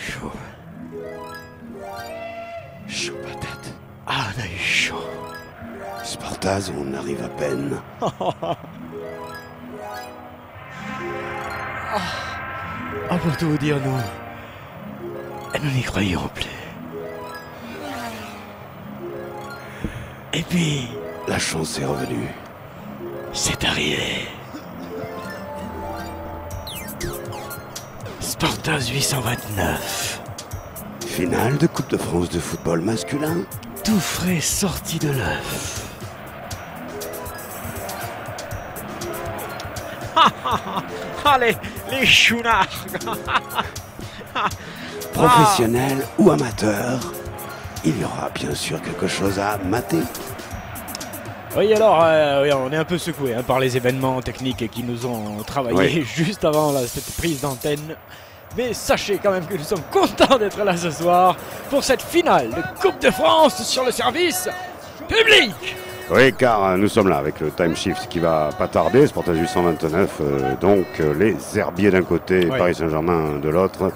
chaud. Chaud patate. Ah, on a eu chaud. Sportaz, on arrive à peine. Ah, pour tout vous dire, nous n'y croyons plus. Et puis, La chance est revenue. c'est arrivé. Sportaz 829. Finale de Coupe de France de football masculin. Tout frais sorti de l'œuf. Allez, les chounards. Professionnel ou amateur, il y aura bien sûr quelque chose à mater. Oui, alors, oui, on est un peu secoué par les événements techniques qui nous ont travaillé Oui. juste avant cette prise d'antenne. Mais sachez quand même que nous sommes contents d'être là ce soir pour cette finale de Coupe de France sur le service public. Oui, car nous sommes là avec le time shift qui va pas tarder, Sportaz 829, donc les herbiers d'un côté, Oui. Paris Saint-Germain de l'autre,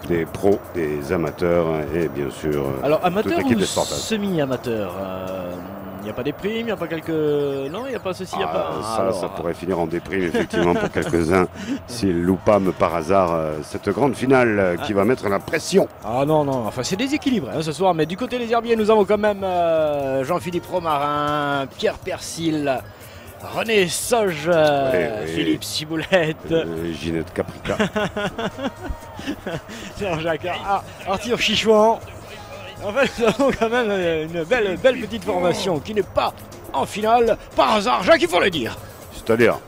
des pros, des amateurs et bien sûr Alors, toute amateur l'équipe ou de Sportaz. semi-amateur il n'y a pas des primes, il n'y a pas quelques... Non, il n'y a pas ceci, il n'y a pas... Ça Alors, pourrait finir en déprime effectivement pour quelques-uns s'ils loupent pas par hasard cette grande finale qui va mettre la pression. Ah non, non, enfin c'est déséquilibré ce soir, mais du côté des herbiers, nous avons quand même Jean-Philippe Romarin, Pierre Persil, René Soge, Oui. Philippe Ciboulette, Ginette Caprica. Serge Jacquard, Arthur Chichouan. En fait, nous avons quand même une belle petite formation qui n'est pas en finale par hasard, Jacques, il faut le dire. C'est-à-dire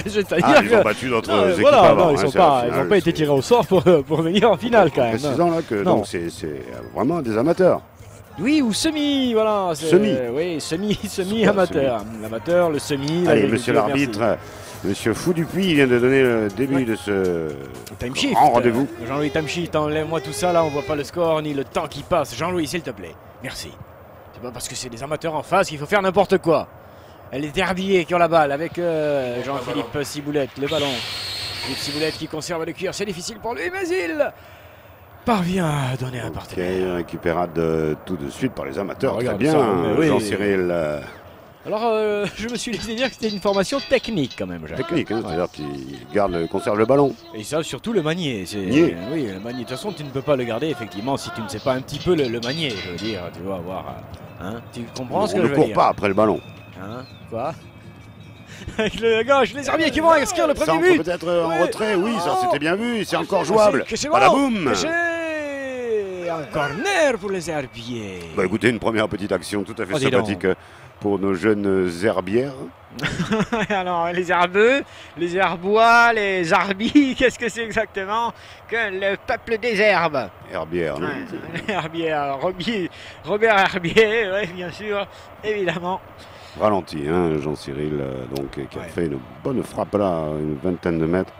C'est-à-dire ils ont battu d'autres non, équipes voilà, avant. non, ils n'ont pas été tirés au sort pour venir en finale quand même. Précisons là que Non. donc c'est vraiment des amateurs. Oui, ou semi, voilà. Semi. Oui, semi-amateur. L'amateur, le semi. Allez, avec monsieur le- l'arbitre, monsieur Fou Dupuis vient de donner le début de ce Time shift. grand rendez-vous. Jean-Louis Time shift, enlève-moi tout ça là, on voit pas le score ni le temps qui passe. Jean-Louis, s'il te plaît. Merci. C'est pas parce que c'est des amateurs en face qu'il faut faire n'importe quoi. Elle est herbiers qui ont la balle avec Jean-Philippe Ciboulette, le ballon. Philippe Ciboulette qui conserve le cuir, c'est difficile pour lui, mais il parvient à donner un Ok, partenaire. récupérade tout de suite par les amateurs. Très Regarde bien, ça, mais oui. Jean-Cyril. Alors, je me suis laissé dire que c'était une formation technique quand même, Jacques. Technique, hein, Ouais. c'est-à-dire qu'il conserve le ballon. Et ça, surtout le manier. Nier. Oui, le manier. De toute façon, tu ne peux pas le garder, effectivement, si tu ne sais pas un petit peu le manier. Je veux dire, tu vas avoir. Hein, tu comprends ce que On je ne veux court dire? pas après le ballon. Hein, quoi? Avec le gauche, les herbiers qui vont inscrire le premier Centre but. peut-être en Oui. retrait, oui, ça Oh. c'était bien vu, c'est encore jouable. C'est bon. Badaboum. C'est un corner pour les herbiers. Bah écoutez, une première petite action tout à fait Oh, dis sympathique pour nos jeunes herbières. Alors, les herbeux, les herbois, les arbis, qu'est-ce que c'est exactement que le peuple des herbes? Herbières, non Ouais, Herbier, Robert Herbier, oui, bien sûr, évidemment. Ralenti, hein, Jean-Cyril, donc, qui a Ouais. fait une bonne frappe là, une vingtaine de mètres.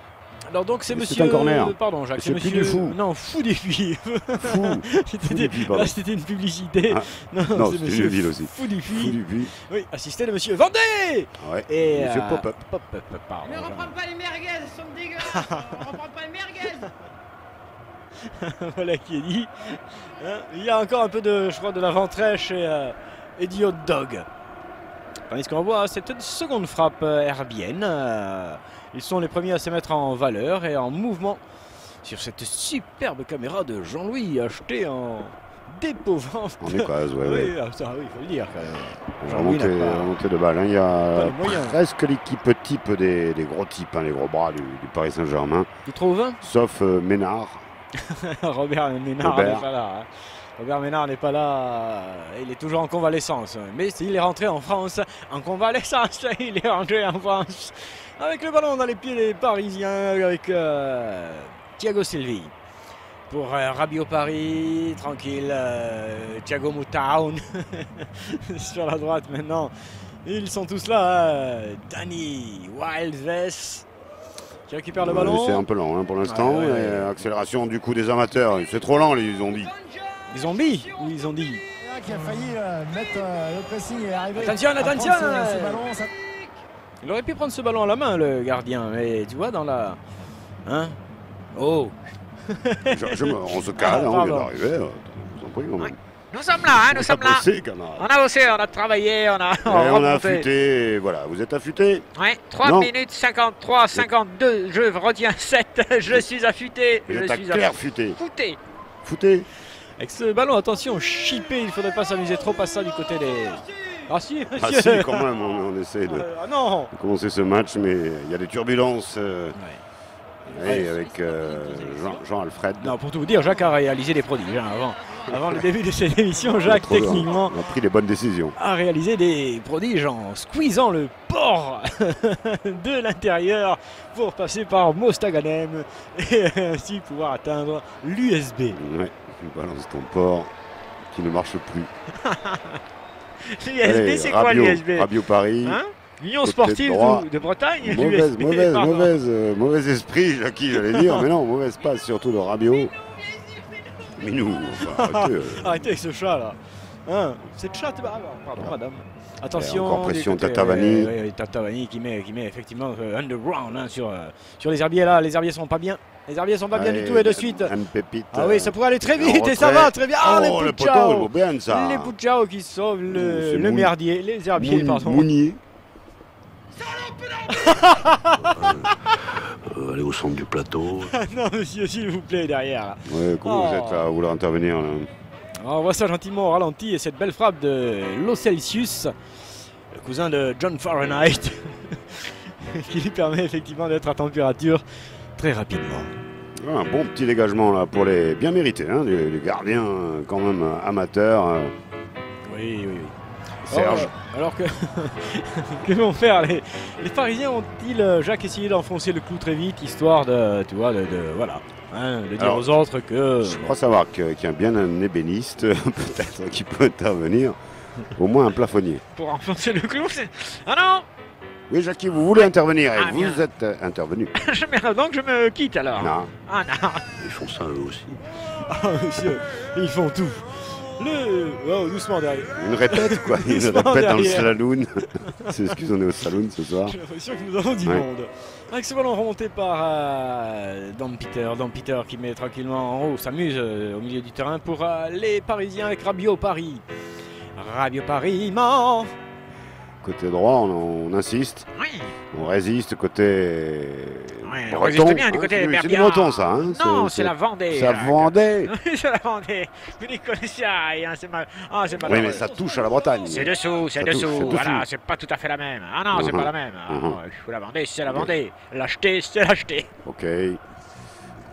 Alors donc c'est Mais c'est monsieur... un corner. Pardon Jacques, c'est Monsieur monsieur... Puy du Fou. Non, Fou des Puy. Fou, Fou des Puy, pardon. Là c'était une publicité. Ah, Non, non, c'est c'est monsieur une ville aussi. Fou du Fou Puy. du Puy. Oui, assisté de monsieur Vendée. Ouais. Et Monsieur Pop-up. Pop-up, pardon. Mais reprends pas les merguez, elles sont dégueulasses. On reprend pas les merguez. Voilà qui est dit. Hein, il y a encore un peu de, je crois, de la ventrèche et du hot dog. Tandis qu'on voit cette seconde frappe herbienne. Ils sont les premiers à se mettre en valeur et en mouvement sur cette superbe caméra de Jean-Louis achetée en dépôt-vente. En Écosse, ouais, Oui, ouais. ça, oui, il faut le dire quand même. Jean-Louis Remontée, n'a pas- remontée de balle, hein. Il y pas a les moyens. presque l'équipe type des gros types, hein, les gros bras du Paris Saint-Germain, Tu trouves sauf Ménard. Robert Ménard Robert. n'est pas là. Hein. Robert Ménard n'est pas là. Il est toujours en convalescence. Mais il est rentré en France en convalescence. Il est rentré en France avec le ballon dans les pieds des Parisiens avec Thiago Silvi. Pour Rabiot Paris, tranquille. Thiago Motown sur la droite maintenant. Ils sont tous là. Danny Wildves qui récupère le ballon. C'est un peu lent hein, pour l'instant. Ouais, ouais. Et accélération du coup des amateurs. C'est trop lent, ils ont dit. Les zombies, ou ils ont dit. Qui a failli mettre le pressing et arriver. Attention, à prendre attention, ce ballon, ça- Il aurait pu prendre ce ballon à la main, le gardien, mais tu vois, dans la... Hein? Oh! On se calme, on vient pardon. d'arriver. Je vous en prie, quand même. Nous sommes là, hein, nous sommes là. Bossé, camarade. On a bossé, on a travaillé, on a Et on a remonté. affûté, voilà, vous êtes affûté. Ouais, 3 Non. minutes 53, 52, je retiens 7, je suis affûté, Vous je êtes à suis clair futé. affûté. Fouté. Avec ce ballon, attention, chippé, il ne faudrait pas s'amuser trop à ça du côté des... Ah si, Ah monsieur. si, quand même, on essaie de Ah non. commencer ce match, mais il y a des turbulences Ouais. avec Jean-Alfred. Non, pour tout vous dire, Jacques a réalisé des prodiges hein, avant le début de cette émission. Jacques, techniquement, On a pris les bonnes décisions. a réalisé des prodiges en squeezant le port de l'intérieur pour passer par Mostaganem et ainsi pouvoir atteindre l'USB. Ouais, balance ton port qui ne marche plus. L'USB, Allez, c'est quoi Rabiot, l'USB Rabiot Paris. hein L'Union côté sportive droit. de Bretagne. Mauvaise, l'USB, pardon. mauvais esprit, Jackie, j'allais dire, mais non, mauvaise passe, surtout de Rabiot. Minou, enfin, arrêtez. Arrêtez avec ce chat là. Hein, c'est chat, pardon madame. Attention. encore pression du côté, Tatavani. Tatavani qui met effectivement underground hein, sur les herbiers là. Les herbiers sont pas bien. Les herbiers sont pas bien du tout et de suite. Une pépite. Ah oui, ça pourrait aller très en vite et ça retrait. va très bien. Ah, Oh, les le poteau, Puchao. il vaut bien ça. Les Puchao qui sauvent C'est le Mouni- merdier, les herbiers, pardon. Mounier. Aller au centre du plateau. Non monsieur, s'il vous plaît, derrière là. Ouais, comment vous Oh. êtes là à vouloir intervenir là? Alors, on voit ça gentiment au ralenti et cette belle frappe de Lo Celsius, le cousin de John Fahrenheit, qui lui permet effectivement d'être à température très rapidement. Un bon petit dégagement là pour les bien mérités, hein, les gardiens quand même amateurs. Oui, oui, oui. Serge. Alors que, que vont faire les Parisiens ont-ils, Jacques, essayé d'enfoncer le clou très vite, histoire de, tu vois, voilà, hein, de dire Alors, aux autres que... Je crois savoir qu'il y a bien un ébéniste, peut-être, qui peut intervenir. Au moins un plafonnier. Pour enfoncer le clou, c'est... Ah non. Oui, Jackie, vous voulez intervenir et Ah, bien. vous êtes intervenu. Donc je me quitte alors. Non. Ah non. Ils font ça eux aussi. Ah, monsieur, ils font tout. Oh, doucement derrière. Une répète, quoi. Une Doucement répète dans le derrière. saloon. C'est excuse, on est au saloon ce soir. J'ai l'impression que nous avons du Ouais. monde. Avec ce ballon remonté par Dan Peter qui met tranquillement en haut, s'amuse au milieu du terrain pour les Parisiens avec Rabiot Paris. Rabiot Paris ment. Côté droit, on insiste. Oui. On résiste côté Ouais, on breton. résiste bien du côté C'est du Berbia. breton, ça. Hein. Non, c'est la Vendée. Ça là. Vendée. Oui, c'est la Vendée. Vous n'y connaissez rien, c'est mal. Ah, c'est Oui, malheureux. mais ça touche à la Bretagne. C'est dessous, c'est Ça touche, dessous. c'est dessous. Voilà, c'est pas tout à fait la même. Ah non, c'est Mhm. pas la même. Ah, Mhm. non, la Vendée, c'est la Vendée. L'acheter, c'est l'acheter. Ok.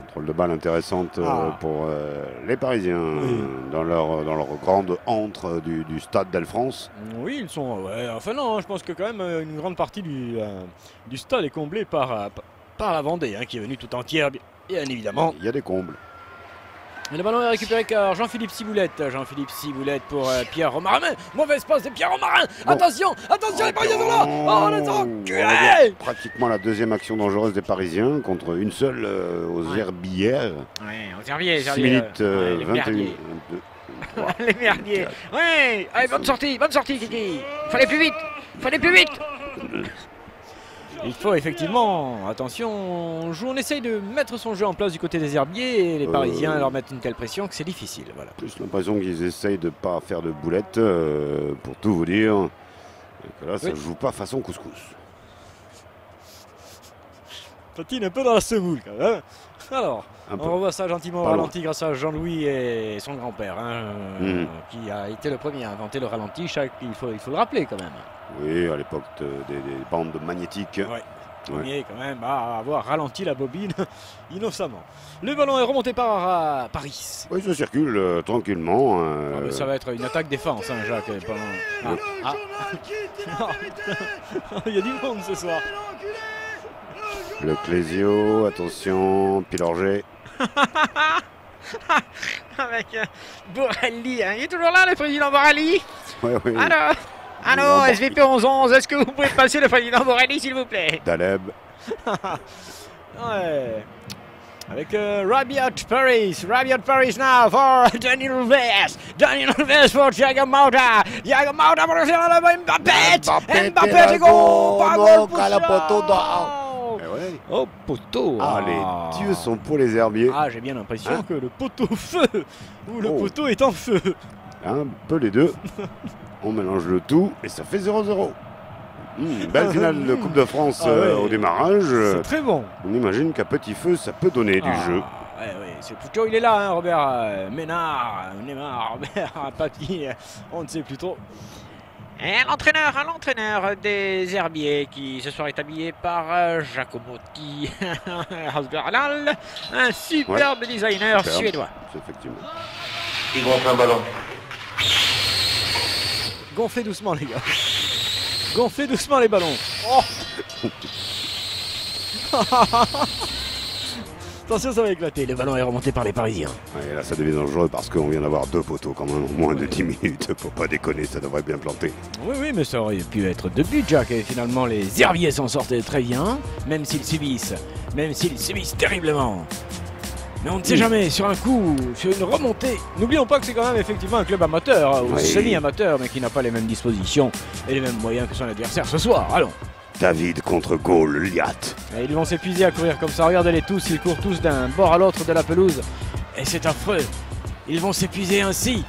Contrôle de balle intéressante Ah. pour les Parisiens Oui. dans leur grande antre du stade d'Aile-France. Oui, ils sont. Ouais, enfin, non, je pense que quand même une grande partie du stade est comblée par la Vendée, hein, qui est venue tout entière, bien évidemment. Il y a des combles. Et le ballon est récupéré par Jean-Philippe Ciboulette. Jean-Philippe Ciboulette pour Pierre Romarin. Mais mauvaise passe de Pierre Romarin. Bon. Attention, les Parisiens sont là. Oh, les On enculés. regarde pratiquement la deuxième action dangereuse des Parisiens contre une seule aux Ouais. herbières. Ouais, aux herbiers, 6 minutes les 21. merdiers. 22. Les merdiers. Ouais, allez, bonne sortie, Kiki. Fallait plus vite. Il faut effectivement, attention, on essaye de mettre son jeu en place du côté des herbiers et les Parisiens leur mettent une telle pression que c'est difficile. Voilà. Plus l'impression qu'ils essayent de ne pas faire de boulettes, pour tout vous dire. Et que là, ça ne Oui. joue pas façon couscous. Patine un peu dans la semoule quand même. Alors, Un peu. on revoit ça gentiment au Pas loin. ralenti grâce à Jean-Louis et son grand-père, hein, Mhm. qui a été le premier à inventer le ralenti. Il faut le rappeler quand même. Oui, à l'époque des bandes magnétiques. Ouais. Premier quand même à avoir ralenti la bobine innocemment. Le ballon est remonté par Paris. Oui, ça circule tranquillement. Ah, mais ça va être une attaque-défense, hein, Jacques. Il y a du monde ce soir. Le Clésio, attention, Pilorget. Avec Borelli, hein. Il est toujours là, le président Borelli. Ouais, oui. Allô, SVP 1111, est-ce que vous pouvez passer le président Borelli, s'il vous plaît? Daleb. Ouais. Avec Rabiot Paris now for Daniel Alves. Daniel Alves pour Thiago Motta. Thiago Motta pour le Mbappé. Mbappé, c'est go. Pas goal pour Calapoto, Charles. Eh ouais. Oh, poteau. Ah, les dieux sont pour les herbiers. Ah, j'ai bien l'impression Hein que le poteau feu ou le Oh. poteau est en feu. Un peu les deux. On mélange le tout et ça fait 0-0. Belle finale de Coupe de France Ah ouais. au démarrage. C'est très bon. On imagine qu'à petit feu, ça peut donner du jeu. Ouais, c'est plutôt, il est là, hein, Robert Ménard, Neymar, Robert Papy, on ne sait plus trop. Et l'entraîneur des Herbiers qui ce soir est habillé par Jacomotti Hasbernal, un superbe designer Superbe. suédois. C'est effectivement. Il gonfle un ballon. Gonflez doucement, les gars. Gonflez doucement les ballons. Oh. Attention, ça va éclater. Le ballon est remonté par les Parisiens. Ouais, là, ça devient dangereux parce qu'on vient d'avoir 2 poteaux quand même en moins de 10 minutes. Faut pas déconner, ça devrait bien planter. Oui, mais ça aurait pu être 2 buts, Jack. Et finalement, les Herbiers s'en sortaient très bien, même s'ils subissent terriblement. Mais on ne sait jamais, sur un coup, sur une remontée. N'oublions pas que c'est quand même effectivement un club amateur, ou Oui. semi-amateur, mais qui n'a pas les mêmes dispositions et les mêmes moyens que son adversaire ce soir. Allons. David contre Gaulle, Liat. Et ils vont s'épuiser à courir comme ça. Regardez-les tous, ils courent tous d'un bord à l'autre de la pelouse. Et c'est affreux. Ils vont s'épuiser ainsi.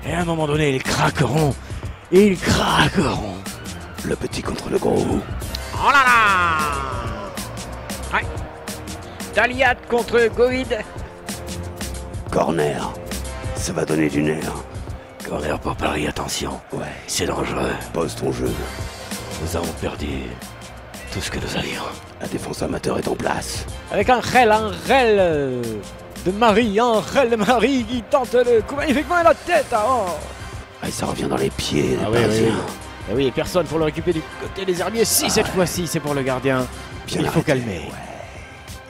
Et à un moment donné, ils craqueront. Ils craqueront. Le petit contre le gros. Oh là là. Ouais. Daliat contre Goïd. Corner. Ça va donner du nerf. Corner pour Paris, attention. Ouais. C'est dangereux. Pose ton jeu. Nous avons perdu tout ce que nous avions. La défense amateur est en place. Avec Angel de Marie. Angel de Marie qui tente le coup magnifiquement à la tête. Oh. Ah, et ça revient dans les pieds, les Ah oui, Parisiens. oui. Et oui, personne pour le récupérer du côté des Herbiers. Si, cette fois-ci, c'est pour le gardien. Bien Il faut arrêté, calmer. ouais.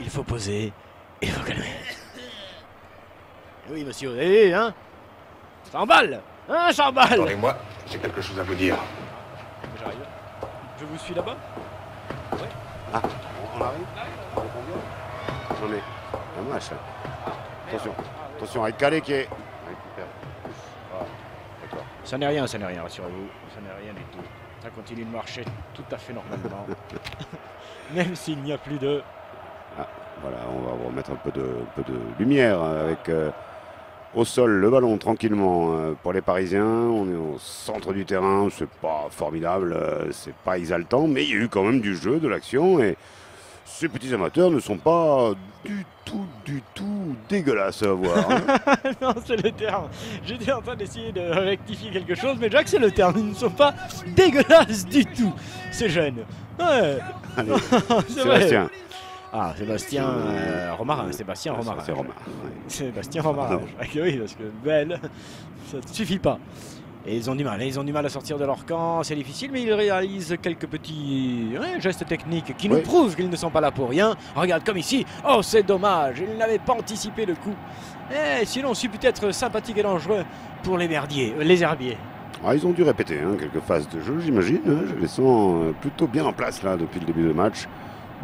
Il faut poser. Il faut calmer. Oui, monsieur. Eh, hein. Ça emballe. Hein, ça emballe. Attendez-moi, j'ai quelque chose à vous dire. J'arrive. Je vous suis là-bas. Ah, on arrive. J'en ai un match. Attention, avec Calais qui est. Récupère. Voilà. D'accord. Ça n'est rien, rassurez-vous. Ça n'est rien du tout. Ça continue de marcher tout à fait normalement. Même s'il n'y a plus de... Voilà, on va vous remettre un peu de lumière avec au sol le ballon tranquillement pour les Parisiens. On est au centre du terrain, c'est pas formidable, c'est pas exaltant, mais il y a eu quand même du jeu, de l'action et ces petits amateurs ne sont pas du tout dégueulasses à voir. Hein. Non, c'est le terme. J'étais en train d'essayer de rectifier quelque chose, mais Jacques, c'est le terme. Ils ne sont pas dégueulasses du tout, ces jeunes. Ouais. Allez, C'est vrai. Sébastien. Ah, Sébastien Romarin. Sébastien Romarin. C'est Romain. Ouais. Sébastien Romarin. Oui, parce que belle, ça ne suffit pas. Et ils ont du mal à sortir de leur camp, c'est difficile, mais ils réalisent quelques petits gestes techniques qui nous Oui. prouvent qu'ils ne sont pas là pour rien. Regarde comme ici, oh c'est dommage, ils n'avaient pas anticipé le coup. Eh, sinon, c'est peut-être sympathique et dangereux pour les Herbiers. Ah, ils ont dû répéter quelques phases de jeu, j'imagine. Je les sens plutôt bien en place là depuis le début du match.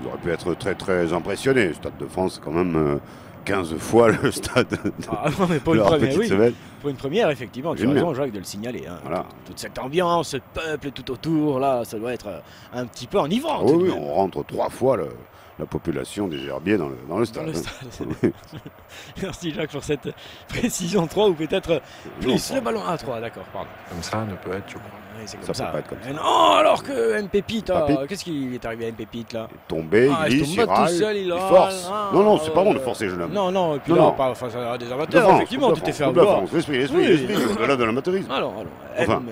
Ils auraient pu être très impressionnés. Le Stade de France, c'est quand même 15 fois le stade de Ah non, mais pour une leur première, petite oui. semaine. Pour une première, effectivement, tu as Une raison, Jacques, de le signaler. Hein. Voilà. Toute cette ambiance, ce peuple tout autour, là, ça doit être un petit peu enivrant. Ah tout de oui, même. on rentre 3 fois la population des Herbiers dans le Dans stade. le hein. stade. Merci Jacques pour cette précision 3 ou peut-être plus. Non, Le ballon à 3, d'accord, pardon. Comme ça ne peut être, je crois. Oui, c'est Ça comme peut ça. pas être comme ça. Et non, alors que M. Pépite, Papy. qu'est-ce qui est arrivé à M. Pépite là? Tombé, Ah, il il glisse, tombe il pas tout râle, seul, il il râle. force. Ah, Non, c'est pas bon de forcer, jeune homme. Non, et puis Non, là, non. pas face à des Coupe de amateurs, France, effectivement, Coupe de tu t'es fait France, Coupe de avoir. France. L'esprit, Oui. au-delà de l'amateurisme. Alors, Enfin.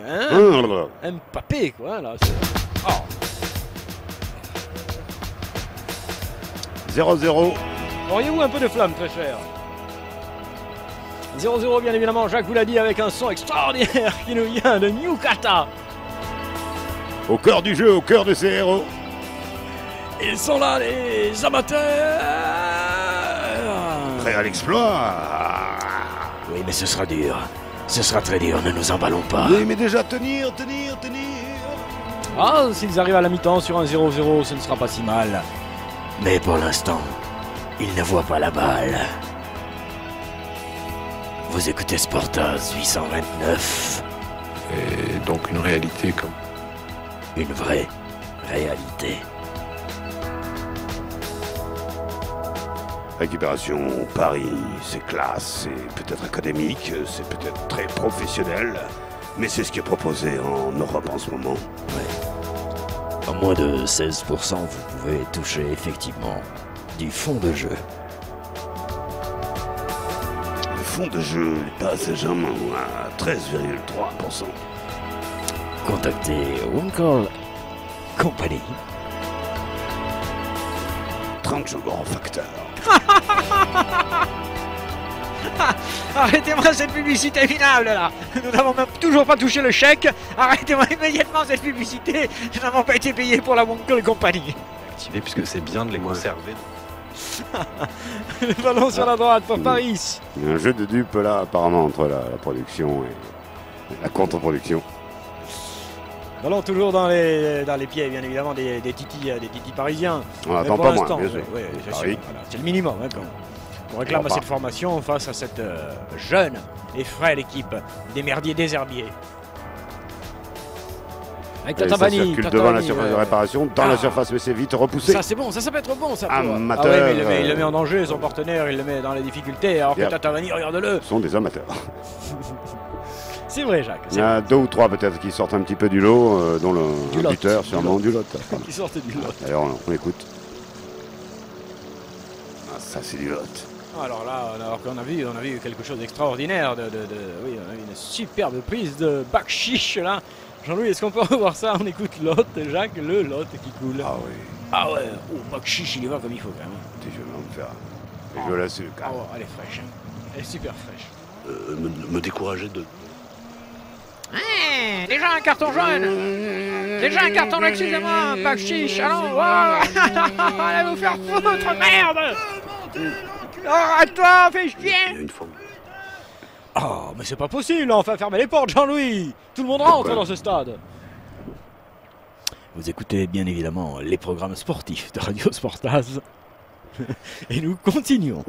Mbappé, quoi, là. 0-0. Auriez-vous un peu de flamme, très cher? 0-0, bien évidemment, Jacques vous l'a dit, avec un son extraordinaire qui nous vient de Newcastle. Au cœur du jeu, au cœur de ces héros. Ils sont là, les amateurs. Prêt à l'exploit. Oui, mais ce sera dur. Ce sera très dur, ne nous emballons pas. Oui, mais déjà tenir. Ah, s'ils arrivent à la mi-temps sur un 0-0, ce ne sera pas si mal. Mais pour l'instant, ils ne voient pas la balle. Vous écoutez Sportaz 829, Et donc une réalité comme... une vraie réalité. Récupération, Paris, c'est classe, c'est peut-être académique, c'est peut-être très professionnel, mais c'est ce qui est proposé en Europe en ce moment. À moins de 16%, vous pouvez toucher effectivement du fond de jeu. Le fond de jeu passe légèrement à 13,3%. Contactez One Company. 30 jours en facteur. Arrêtez-moi cette publicité minable là. Nous n'avons même toujours pas touché le chèque. Arrêtez-moi immédiatement cette publicité. Nous n'avons pas été payés pour la Wonkel Company. Activer puisque c'est bien de les conserver. Le ballon sur la droite pour Paris. Il y a un jeu de dupes là apparemment entre la production et la contre-production. Ballon toujours dans les pieds, bien évidemment, des titis parisiens. On n'attend pas moins, bien sûr. Oui, c'est Paris. sûr, voilà. C'est le minimum. Hein, on réclame Alors, cette formation face à cette jeune et frêle équipe des merdiers désherbiers. Avec Et ça Tatabani. circule devant la surface de réparation, dans la surface, mais c'est vite repoussé. Ça c'est bon, ça peut être bon ça. Amateur, Ah ouais, mais il le met en danger, son partenaire, il le met dans les difficultés, alors que Yep. Tatabani, regarde-le. Ce sont des amateurs. C'est vrai Jacques, Il y en a 2 ou 3 peut-être qui sortent un petit peu du lot, dont Du le lot. buteur, sûrement du lot. qui sortent du lot. D'ailleurs, on écoute. Ah, ça c'est du lot. Alors là, alors qu'on a vu quelque chose d'extraordinaire, oui, on a vu une superbe prise de Bakchiche là. Jean-Louis, est-ce qu'on peut revoir ça? On écoute Lot, Jacques, le Lot qui coule. Ah oui, Ah ouais, oh, Bakchiche, il y va comme il faut quand même. je vais me faire. Je vais lasser le Ah cas. ouais, elle est fraîche, hein. Elle est super fraîche. Me décourager de... Déjà un carton jaune. Déjà un carton, excusez-moi. Bakchiche, allons. Wow. Allez vous faire foutre, merde. Arrête-toi, fais chier. Il y a une fois. Oh, mais c'est pas possible, enfin fermez les portes, Jean-Louis. Tout le monde rentre dans ce stade. Vous écoutez bien évidemment les programmes sportifs de Radio Sportaz. Et nous continuons.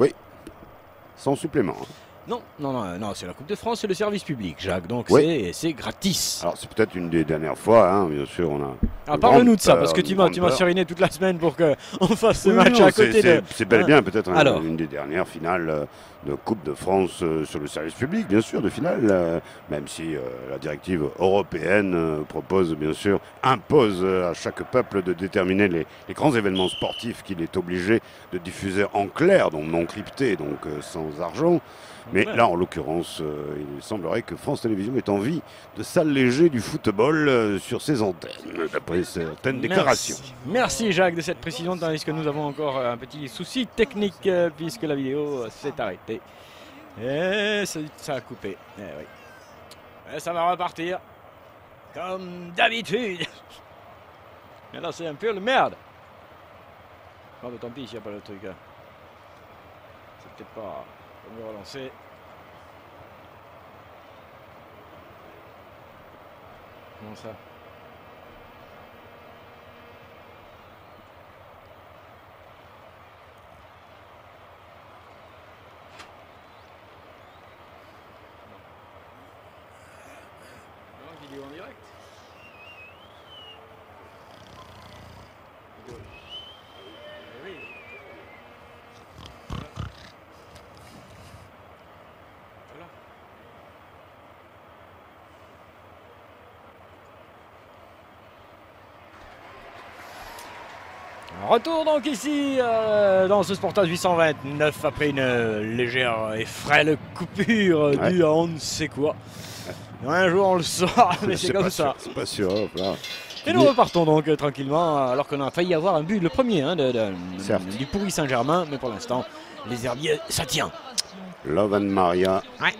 Sans supplément. Hein. Non, c'est la Coupe de France, c'est le service public, Jacques, donc Oui. c'est gratis. Alors c'est peut-être une des dernières fois, hein, bien sûr, on a... Alors parle-nous de ça, grande parce que peur, tu m'as suriné toute la semaine pour qu'on fasse ce Oui, match non, à côté de... c'est bel et bien peut-être Alors. une des dernières finales de Coupe de France sur le service public, bien sûr, de finale, même si la directive européenne propose, bien sûr, impose à chaque peuple de déterminer les grands événements sportifs qu'il est obligé de diffuser en clair, donc non crypté, donc sans argent. Mais Ouais. là, en l'occurrence, il semblerait que France Télévisions ait envie de s'alléger du football sur ses antennes, d'après certaines déclarations. Merci Jacques de cette précision, tandis que nous avons encore un petit souci technique puisque la vidéo s'est arrêtée. Et ça a coupé. Eh oui. Et ça va repartir comme d'habitude. Et là c'est un peu le merde. Oh mais tant pis s'il n'y a pas le truc. Hein. C'est peut-être pas... On va relancer. Comment ça? Vidéo en direct. Vidéo. Oui. Voilà. Retour donc ici dans ce Sportage 829 après une légère et frêle coupure due à on ne sait quoi. Un jour on le saura, mais c'est comme ça. C'est pas sûr, hop là. Et nous repartons donc tranquillement alors qu'on a failli avoir un but, le premier Certes. du pourri Saint-Germain, mais pour l'instant les herbiers ça tient. Lovan Maria Ouais.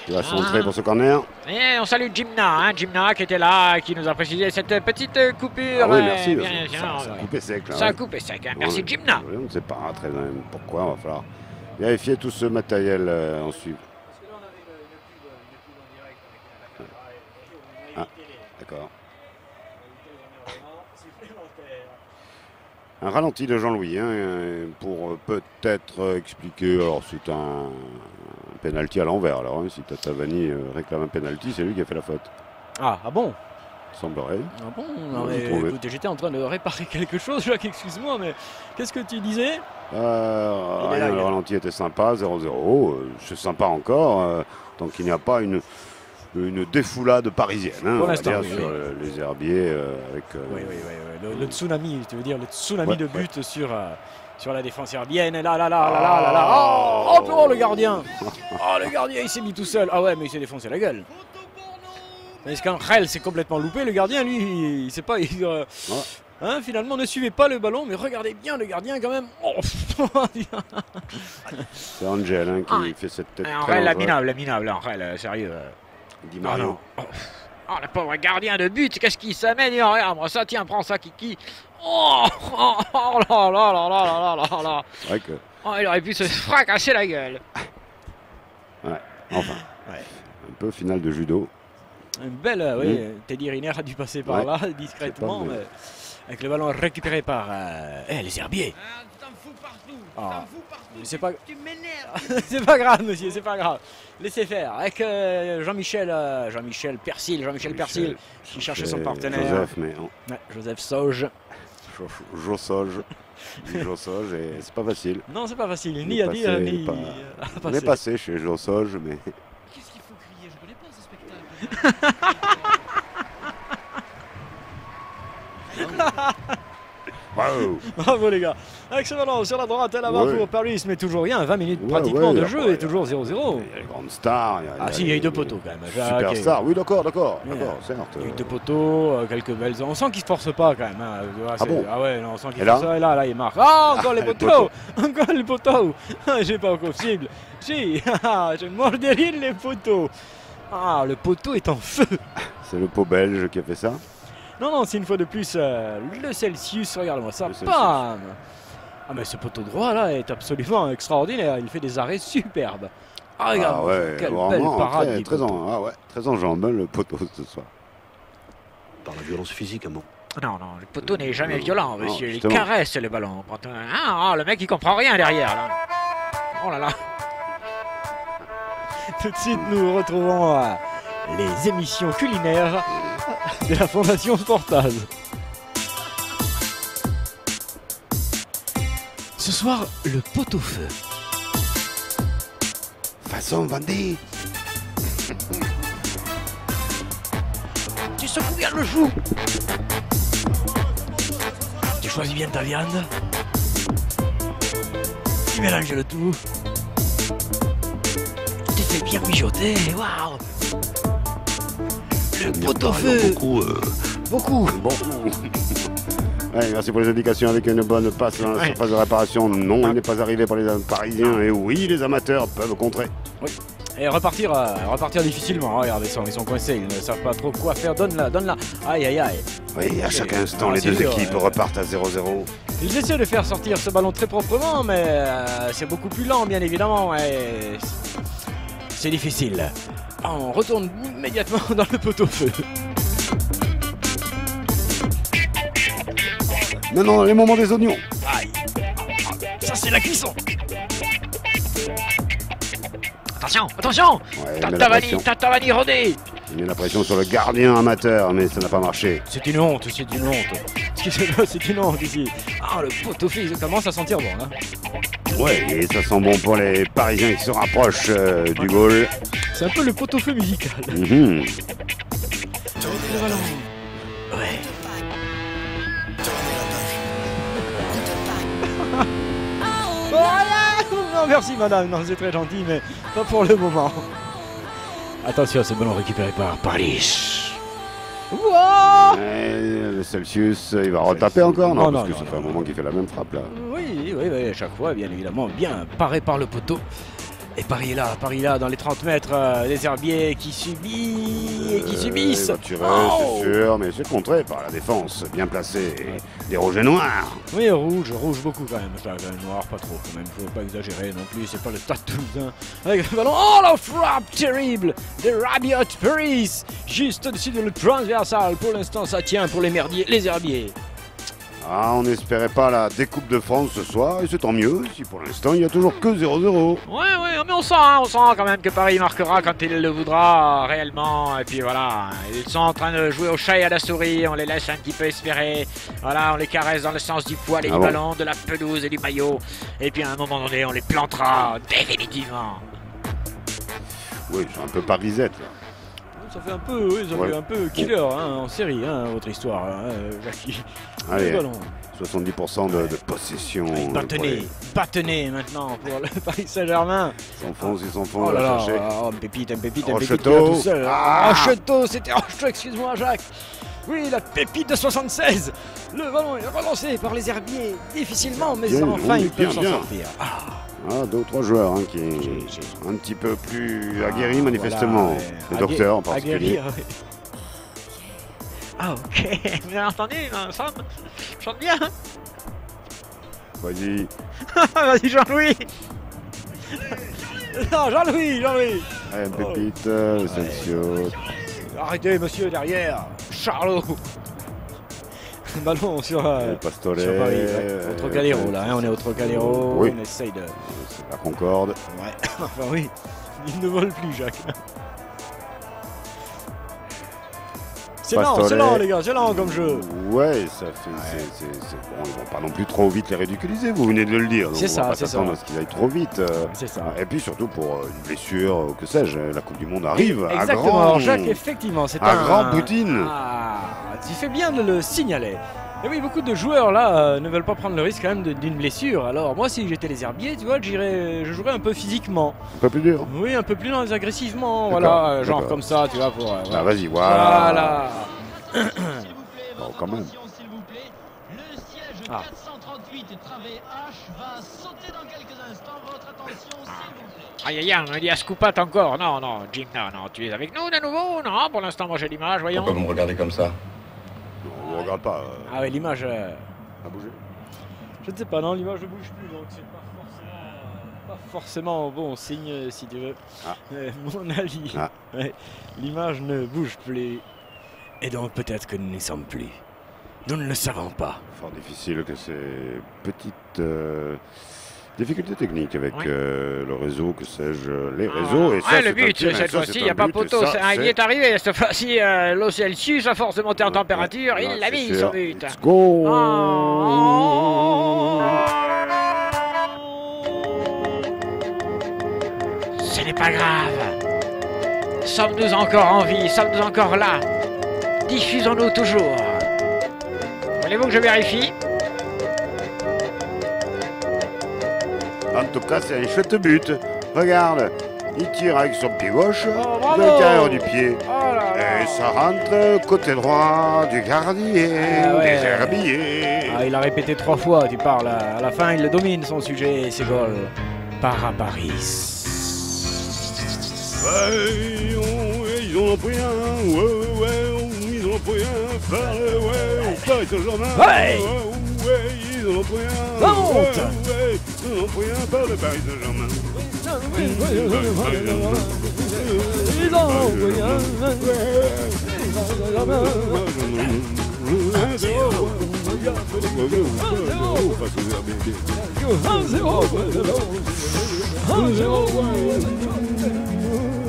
qui va centrer pour ce corner. Et on salue Jimna, Jimna qui était là, qui nous a précisé cette petite coupure. Ah oui, merci. bien ça, sûr, ça a coupé sec là. Ça a ouais. coupé sec, hein. Merci Ouais, Jimna. On ne sait pas très bien pourquoi, on va falloir vérifier tout ce matériel ensuite. Ah, d'accord. Un ralenti de Jean-Louis hein, pour peut-être expliquer. Alors c'est un penalty à l'envers. Alors hein, si Tatabani réclame un penalty, c'est lui qui a fait la faute. Ah bon. Semblerait. Ah bon? Non, Ouais, mais j'ai trouvé. écoute, j'étais en train de réparer quelque chose, Jacques, excuse-moi, mais qu'est-ce que tu disais? Il est Rien, là, le il est- ralenti était sympa, 0-0. C'est sympa encore, tant qu'il n'y a pas une défoulade parisienne, hein, Pour on va l'instant, dire, oui, sur oui. Les herbiers avec. Oui, oui, oui. Le tsunami, tu veux dire, le tsunami Ouais, de but sur la défense herbienne. Là. Oh, le gardien! Oh, le gardien, il s'est mis tout seul. Ah ouais, mais il s'est défoncé la gueule. Est-ce qu'Angel s'est complètement loupé? Le gardien, lui, il sait pas. Hein, finalement, ne suivez pas le ballon, mais regardez bien le gardien quand même. Oh, C'est Angel hein, qui Ah, fait cette tête. En très réel, dangereuse. minable, en réel, sérieux. Di Ah Mario. non. Oh, le pauvre gardien de but, qu'est-ce qu'il s'amène? Regarde-moi ça, tiens, prends ça, Kiki. Oh là là là là là là là. C'est vrai que. Oh, il aurait pu se fracasser la gueule. Enfin. Ouais. Un peu finale de judo. Une belle, oui, Teddy Riner a dû passer par Ouais. là discrètement, Je sais pas, mais avec le ballon récupéré par les herbiers. T'en fous partout, Ah. fous partout. C'est pas... Tu m'énerves. c'est pas grave, monsieur, c'est pas grave. Laissez faire. Avec Jean-Michel Persil, qui cherchait son partenaire. Joseph, mais non. Ouais, Joseph Sauge. Jossoge. Jossoge, et c'est pas facile. Non, c'est pas facile, Il ni est à dire, passé, ni pas- à On passer. est passé chez Jossoge, mais. Qu'est-ce qu'il faut crier? Je connais pas ce spectacle. Waouh! Bravo les gars. Avec ce ballon sur la droite et là-bas Ouais. pour Paris, mais toujours rien. 20 minutes Ouais, pratiquement ouais, de après, jeu il y et a- toujours 0-0. Il y a les grandes stars. Ah si, il y a eu deux poteaux quand même. Superstars, oui, d'accord, Yeah. certes. Il y a eu deux poteaux, quelques belles. On sent qu'il se force pas quand même. Hein. Ah bon? Ah ouais, non, on sent qu'il Et là? force pas. Et là, il marque. Ah, encore les le poteaux. Encore les poteaux. J'ai pas encore cible. Si, je morderai les poteaux. Ah, le poteau est en feu. C'est le pot belge qui a fait ça. Non, c'est une fois de plus le Celsius. Regarde-moi ça. Le Celsius. Bam. Ah, mais ce poteau droit là est absolument extraordinaire. Il fait des arrêts superbes. Ah, regarde, Ah ouais, quelle vraiment, belle parade. très, du très, poteau. très enjambé le poteau ce soir. Par la violence physique, à mon. Non, le poteau n'est jamais Non, violent, non, monsieur. Il justement. caresse le ballon. Le mec, il comprend rien derrière, là. Oh là là. Tout de suite, nous retrouvons les émissions culinaires de la Fondation Sportage. Ce soir, le pot-au-feu. Façon Vendée. Tu secoues bien le chou. Tu choisis bien ta viande. Tu mélanges le tout. Tu fais bien mijoter. Waouh. Le pot-au-feu. Beaucoup. Beaucoup. Ouais, merci pour les indications avec une bonne passe dans la surface de réparation. Non, il n'est pas arrivé par les Parisiens. Et oui, les amateurs peuvent contrer. Et repartir difficilement. Regardez, ils sont coincés, ils ne savent pas trop quoi faire. Donne-la. Aïe, aïe, aïe. Oui, à chaque instant, Ah, les c'est deux dur, équipes repartent à 0-0. Ils essaient de faire sortir ce ballon très proprement, mais c'est beaucoup plus lent, bien évidemment. Et c'est difficile. On retourne immédiatement dans le pot-au-feu. Maintenant, les moments des oignons. Aïe. Ça, c'est la cuisson. Attention. Ouais, il met la pression. Tatavani rodé. Il met la pression sur le gardien amateur, mais ça n'a pas marché. C'est une honte. Ce qui se passe, c'est une honte ici. Ah, le pot-au-feu, il commence à sentir bon, là. Ouais, et ça sent bon pour les Parisiens qui se rapprochent du goal. C'est un peu le pot-au-feu musical. Mhm. Le ballon. Ouais. Voilà. Non, merci madame, non, c'est très gentil, mais pas pour le moment. Attention, ce ballon récupéré par Paris. Wow. Le Celsius, il va retaper encore? Non, Non, parce non, que ça non, fait un non. moment qu'il fait la même frappe là. Oui, à chaque fois, bien évidemment, bien paré par le poteau. Et Paris est là, dans les 30 mètres, les herbiers qui subissent. Il va tirer, Oh. c'est sûr, mais c'est contré par la défense, bien placé. Et des rouges et noirs. Oui, rouge beaucoup quand même. Ça, quand même, noir, pas trop quand même. Faut pas exagérer non plus. C'est pas le Stade Toulousain. Avec le ballon. Oh, la frappe terrible de Rabiot Paris. Juste au-dessus de le transversal. Pour l'instant, ça tient pour les merdiers, les herbiers. Ah, on n'espérait pas la découpe de France ce soir, et c'est tant mieux, si pour l'instant il n'y a toujours que 0-0. Ouais, mais on sent quand même que Paris marquera quand il le voudra réellement. Et puis voilà, ils sont en train de jouer au chat et à la souris, on les laisse un petit peu espérer. Voilà, on les caresse dans le sens du poil et du ballon, de la pelouse et du maillot. Et puis à un moment donné, on les plantera définitivement. Oui, c'est un peu parisette là. Ça fait un peu, oui, ça fait un peu killer en série, votre histoire, Jackie. Allez, Le ballon. 70% de possession. Bâtonnez maintenant pour le Paris Saint-Germain. Il s'enfonce, Oh là va là, chercher. un pépite Rocheteau. tout seul. Ah. Rocheteau, c'était Rocheteau, excuse-moi Jacques. Oui, la pépite de 76. Le ballon est relancé par les herbiers difficilement, mais Bien, enfin oui, ils peuvent s'en bien. sortir. Ah, 2 ou 3 joueurs qui sont un petit peu plus aguerris manifestement. Voilà, Les docteurs en particulier. Aguerrir, ouais. Ah ok, vous avez entendu, Sam? Chante bien. Vas-y. Vas-y Jean-Louis. Non, Jean-Louis. Allez, pépite, Celsius. Arrêtez, monsieur, derrière. Charlot. Ballon sur Pastore. Paris, au Trocadéro, là, on est au Trocadéro, Oui. on essaye de... C'est la Concorde. Ouais, enfin oui, il ne vole plus, Jacques. C'est lent, les gars, c'est lent comme jeu. Ouais, ça fait. C'est bon, ils vont pas non plus trop vite les ridiculiser, vous venez de le dire. Donc C'est ça, on va pas c'est s'attendre ça. à ce qu'ils aillent trop vite. C'est ça. Et puis surtout pour une blessure, ou que sais-je, la Coupe du Monde arrive. Exactement, à grand, Jacques, effectivement, c'est à grand Poutine. Ah, tu fais bien de le signaler. Et oui, beaucoup de joueurs là ne veulent pas prendre le risque quand même d'une blessure. Alors moi, si j'étais les herbiers, tu vois, je jouerais un peu physiquement. Un peu plus dur. Oui, un peu plus agressivement, D'accord, voilà, genre d'accord. comme ça, tu vois, pour... Ah, vas-y, voilà. Voilà. Bon, quand même. Le siège Ah. 438 travée H va sauter dans quelques instants. Votre attention, s'il vous plaît. Aïe, on me dit à Scoupat encore. Non, Jim, non, tu es avec nous de nouveau? Non, pour l'instant, moi j'ai l'image, voyons. Pourquoi vous me regardez comme ça? On ne regarde pas. Ah ouais, l'image... À bouger. Je ne sais pas, non, l'image ne bouge plus, donc c'est pas forcément bon signe, si tu veux. Ah. Mon avis, Ah. ouais, l'image ne bouge plus. Et donc peut-être que nous n'y sommes plus. Nous ne le savons pas. Fort difficile que ces petites difficultés techniques avec Ouais. le réseau, que sais-je, les réseaux. Et ça, le c'est un but, tir, et cette ça, fois-ci, c'est il n'y a un pas but, et poteau. ça, Il c'est- est arrivé cette fois-ci. L'eau Celsius, à force de monter en température, Ouais, il l'a c'est mis sûr. son but. Let's go. Ce n'est pas grave. Sommes-nous encore en vie? Sommes-nous encore là? Diffusons-nous toujours? Voulez-vous que je vérifie? En tout cas, c'est un chouette but. Regarde, il tire avec son pied gauche, Oh, de bravo. l'intérieur du pied. Oh là là. Et ça rentre côté droit du gardien Ah ouais. des herbiers. Ah, il a répété 3 fois, tu parles. À la fin, il le domine, son sujet, et c'est goal. Para Paris. Ouais, ils ont pris un, ils ont pris un, Paris Saint-Germain. Ouais. Ils ont pris un, Ça monte. ils ont pris un par le Paris Saint-Germain.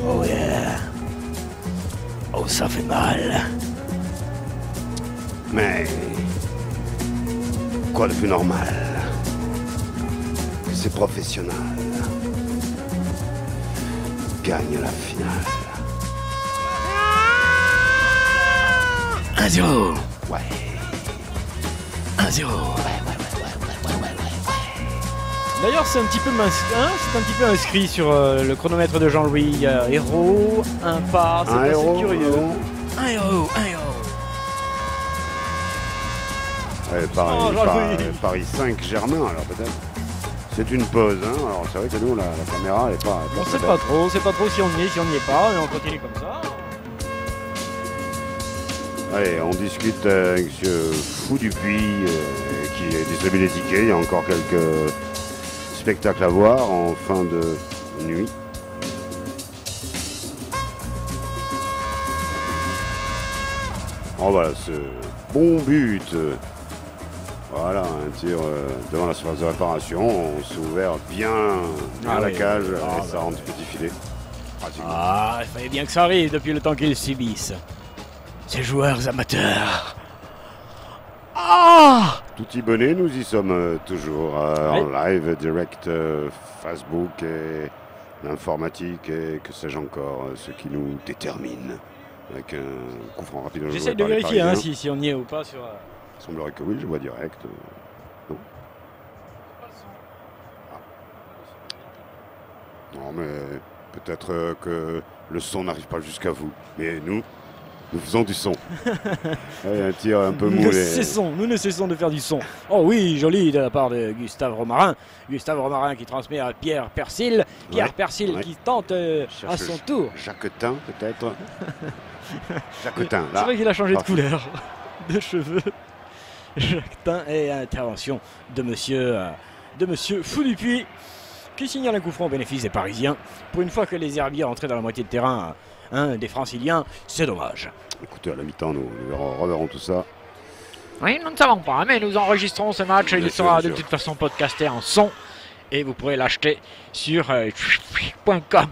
Oh yeah. Oh, ça fait mal. Mais quoi de plus normal que ces professionnels gagnent la finale? 1-0. Ouais. 1-0. D'ailleurs, c'est un petit peu inscrit sur le chronomètre de Jean-Louis. Il y a héros, un pas, c'est Un assez héros, curieux. Un héros. Ouais, Paris, Oh, Jean-Louis. Paris 5 Germain, alors peut-être. C'est une pause, hein. Alors c'est vrai que nous, la caméra, elle est pas. On très sait belle. pas trop, si on y est, si on n'y est pas, mais on continue comme ça. Allez, on discute avec M. Fou Dupuis qui distribue des tickets. Il y a encore quelques spectacles à voir en fin de nuit. Oh voilà, ce bon but Voilà, un tir devant la surface de réparation. On s'est ouvert bien Ah la oui. cage Ah, et ça rentre du petit filet. Pratiquement. Ah, il fallait bien que ça arrive depuis le temps qu'ils subissent. Ces joueurs amateurs. Ah! Tout Ibonnet, nous y sommes toujours en live, direct Facebook et l'informatique et que sais-je encore, ce qui nous détermine. Avec un coup franc rapide. J'essaie de vérifier hein, si on y est ou pas sur. Il semblerait que oui, je vois direct. Non. Non, mais peut-être que le son n'arrive pas jusqu'à vous. Mais nous faisons du son. Ouais, un tir un peu mou. Nous ne cessons de faire du son. Oh oui, joli de la part de Gustave Romarin. Gustave Romarin qui transmet à Pierre Persil. Pierre Persil qui tente à son tour. Jacquetin, peut-être. Jacquetin, C'est là. vrai qu'il a changé de couleur de cheveux. Jacquetin et intervention de monsieur Fou du Puy qui signale un coup franc au bénéfice des Parisiens. Pour une fois que les herbiers rentraient dans la moitié de terrain des Franciliens, c'est dommage. Écoutez, à la mi-temps, nous reverrons tout ça. Oui, nous ne savons pas, mais nous enregistrons ce match. Il sera de toute façon podcasté en son et vous pourrez l'acheter sur .com.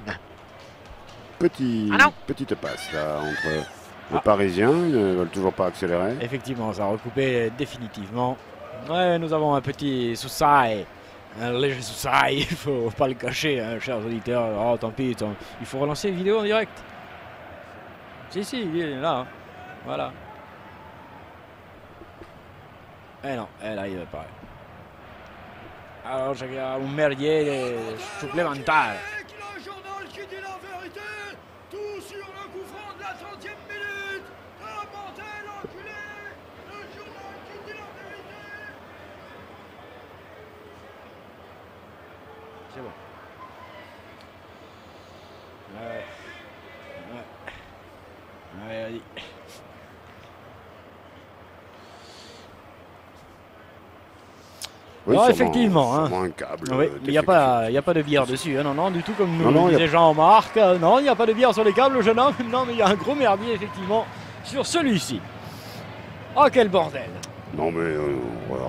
Petite passe là entre les Parisiens, ils ne veulent toujours pas accélérer. Effectivement, ça a recoupé définitivement. Ouais, nous avons un petit soussail, un léger soussail, il faut pas le cacher, hein, chers auditeurs. Oh, tant pis, il faut relancer une vidéo en direct. Si, il est là, hein. Voilà. Eh non, là, il va pas. Alors, j'ai un merdier supplémentaire. Le journal qui dit la vérité, tout sur le coup franc de la 30e minute. Bordel enculé, le journal qui dit la vérité. C'est bon. Ouais, vas-y. Oui, Alors, sûrement- effectivement, hein. sûrement un câble. Oui, mais il n'y a pas de bière dessus, hein, non, du tout comme nous Non, disait Jean-Marc. Non, il n'y a pas de bière sur les câbles, jeune homme. Non, mais il y a un gros merdier, effectivement, sur celui-ci. Oh, quel bordel! Non, mais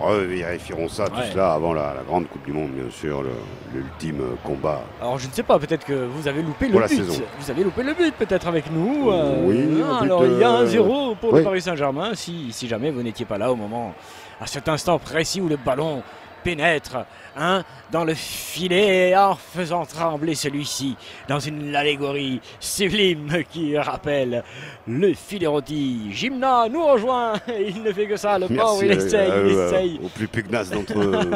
revérifierons ça, tout cela avant la grande Coupe du Monde, bien sûr, l'ultime combat. Alors, je ne sais pas, peut-être que vous avez loupé le Pour la but. saison. Vous avez loupé le but, peut-être, avec nous. Oui, un but, alors, il y a un 0 pour le oui. Paris Saint-Germain, si jamais vous n'étiez pas là au moment, à cet instant précis où le ballon pénètre dans le filet en faisant trembler celui-ci dans une allégorie sublime qui rappelle le filet rôti. Gimna nous rejoint et il ne fait que ça, le pauvre, il essaye. Au plus pugnace d'entre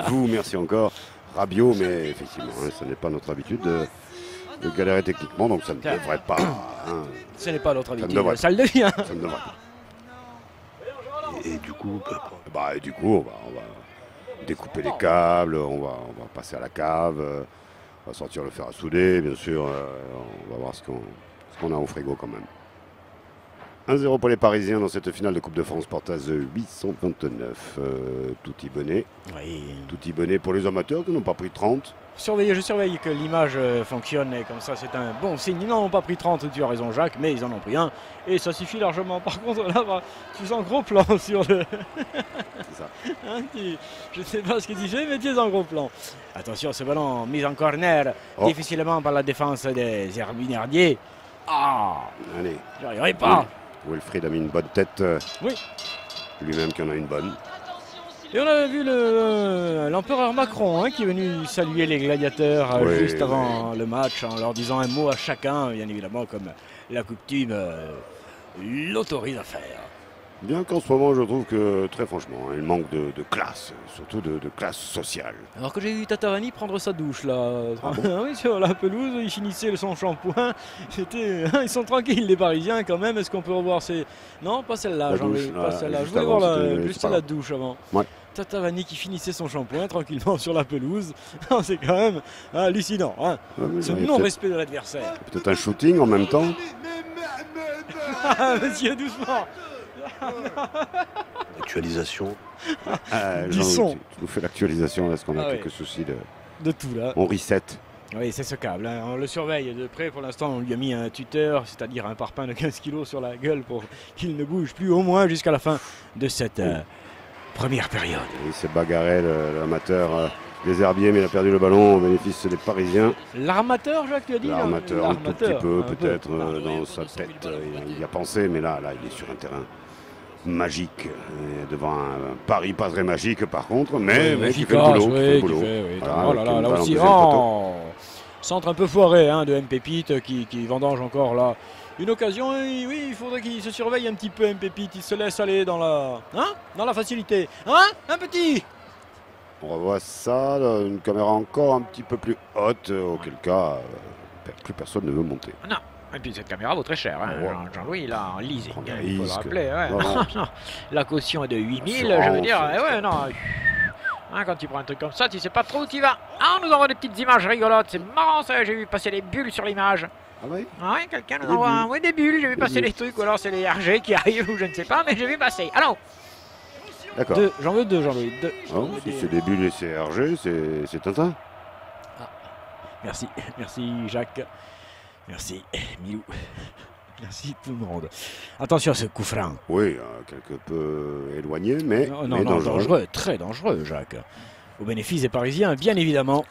vous, merci encore. Rabiot, mais effectivement, hein, ce n'est pas notre habitude de galérer techniquement, donc ça ne devrait pas. Hein, ce n'est pas notre habitude, ça le devient. Ça ne devrait pas. Et du coup, on va découper les câbles, on va passer à la cave, on va sortir le fer à souder, bien sûr, on va voir ce qu'on a au frigo quand même. 1-0 pour les Parisiens dans cette finale de Coupe de France Portaz 829. Tout Ibonnet. Oui. Tout Ibonnet pour les amateurs qui n'ont pas pris 30. Je surveille que l'image fonctionne et comme ça c'est un bon signe. Ils n'en ont pas pris 30, tu as raison Jacques, mais ils en ont pris un et ça suffit largement. Par contre là, tu es en gros plan sur le... C'est ça. Hein, je ne sais pas ce que tu fais, mais tu es en gros plan. Attention, ce ballon mis en corner difficilement par la défense des Herbinardiers. Ah, allez. J'y arriverai pas. Oui. Wilfried a mis une bonne tête. Oui. Lui-même qui en a une bonne. Et on a vu l'empereur Macron qui est venu saluer les gladiateurs juste avant le match en leur disant un mot à chacun, bien évidemment, comme la coutume l'autorise à faire. Bien qu'en ce moment, je trouve que, très franchement, il manque de classe, surtout de classe sociale. Alors que j'ai vu Tatarani prendre sa douche, là. Ah bon Oui, sur la pelouse, il finissait son shampoing. Ils sont tranquilles, les Parisiens, quand même. Est-ce qu'on peut revoir ces... Non, pas celle-là, Jean-Louis, pas celle-là. Je voulais voir juste la douche avant. Ouais. Tatarani qui finissait son shampoing tranquillement sur la pelouse. C'est quand même hallucinant. Hein. Ce non-respect de l'adversaire. Peut-être un shooting en même temps. Monsieur, doucement. Actualisation. Du son. Tu nous fais l'actualisation, est-ce qu'on a quelques soucis de tout là. On reset. Oui, c'est ce câble. On le surveille de près. Pour l'instant, on lui a mis un tuteur, c'est-à-dire un parpaing de 15 kg sur la gueule pour qu'il ne bouge plus au moins jusqu'à la fin de cette première période. Il s'est bagarré l'amateur des Herbiers, mais il a perdu le ballon au bénéfice des Parisiens. L'armateur, Jacques, tu as dit? L'armateur, un tout petit peu, un peu. peut-être, dans sa tête, il y a pensé, mais là, il est sur un terrain magique, devant un Paris pas très magique par contre, mais qui fait le boulot. Oh là là, là aussi, centre un peu foiré de M. Pépite qui vendange encore là. Une occasion, oui, il faudrait qu'il se surveille un petit peu, M. Pépite, il se laisse aller dans la facilité. Un petit. On revoit ça, une caméra encore un petit peu plus haute, auquel cas, plus personne ne veut monter. Non. Et puis cette caméra vaut très cher, Jean-Louis, là, en leasing, il faut le rappeler. La caution est de 8000, je veux dire, quand tu prends un truc comme ça, tu sais pas trop où tu vas. On nous envoie des petites images rigolotes, c'est marrant ça, j'ai vu passer les bulles sur l'image. Ah oui? Oui, quelqu'un nous envoie des bulles, j'ai vu passer les trucs, ou alors c'est les RG qui arrivent, ou je ne sais pas, mais j'ai vu passer. Allons. D'accord. J'en veux deux, Jean-Louis. Si c'est des bulles et c'est RG, c'est Tintin. Merci Jacques. Merci Milou. Merci tout le monde. Attention à ce coup franc. Oui, quelque peu éloigné, mais dangereux, très dangereux, Jacques. Au bénéfice des Parisiens, bien évidemment.